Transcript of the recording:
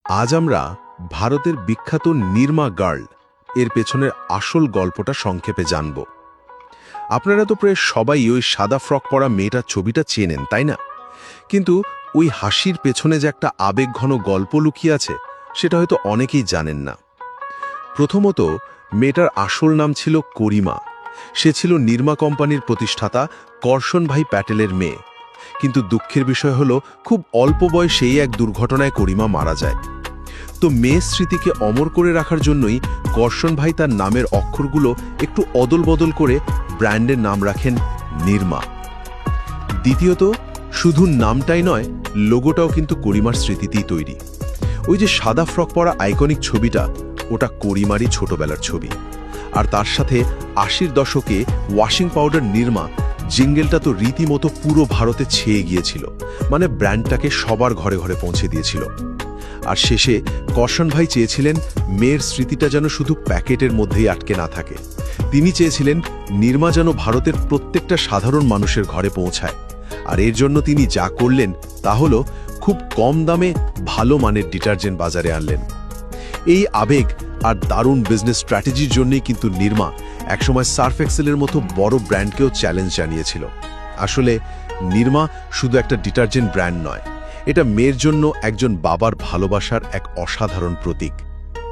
আজ আমরা ভারতের বিখ্যাত নির্মা গার্ল এর পেছনের আসল গল্পটা সংক্ষেপে জানব। আপনারা তো প্রায় সবাই ওই সাদা ফ্রক পরা মেয়েটার ছবিটা চেনেন, তাই না? কিন্তু ওই হাসির পেছনে যে একটা আবেগঘন গল্প লুকিয়ে আছে সেটা হয়তো অনেকেই জানেন না। প্রথমত, মেয়েটার আসল নাম ছিল করিমা। সে ছিল নির্মা কোম্পানির প্রতিষ্ঠাতা করশন ভাই প্যাটেলের মেয়ে। কিন্তু দুঃখের বিষয় হলো, খুব অল্প বয়সেই এক দুর্ঘটনায় করিমা মারা যায়। তো মেয়ের স্মৃতিকে অমর করে রাখার জন্যই করশন ভাই তার নামের অক্ষরগুলো একটু অদল বদল করে ব্র্যান্ডের নাম রাখেন নির্মা। দ্বিতীয়ত, শুধু নামটাই নয়, লোগোটাও কিন্তু করিমার স্মৃতিতেই তৈরি। ওই যে সাদা ফ্রক পরা আইকনিক ছবিটা, ওটা করিমারই ছোটবেলার ছবি। আর তার সাথে ৮০-র দশকে ওয়াশিং পাউডার নির্মা জিঙ্গেলটা তো রীতিমতো পুরো ভারতে ছেয়ে গিয়েছিল, মানে ব্র্যান্ডটাকে সবার ঘরে ঘরে পৌঁছে দিয়েছিল। আর শেষে করশন ভাই চেয়েছিলেন মেয়ের স্মৃতিটা যেন শুধু প্যাকেটের মধ্যেই আটকে না থাকে। তিনি চেয়েছিলেন নির্মা যেন ভারতের প্রত্যেকটা সাধারণ মানুষের ঘরে পৌঁছায়। আর এর জন্য তিনি যা করলেন তা হলো খুব কম দামে ভালো মানের ডিটারজেন্ট বাজারে আনলেন। এই আবেগ আর দারুণ বিজনেস স্ট্র্যাটেজির জন্যই কিন্তু নির্মা একসময় সার্ফ এক্সেলের মতো বড় ব্র্যান্ডকেও চ্যালেঞ্জ জানিয়েছিল। আসলে নির্মা শুধু একটা ডিটারজেন্ট ব্র্যান্ড নয়, এটা মেয়ের জন্য একজন বাবার ভালোবাসার এক অসাধারণ প্রতীক।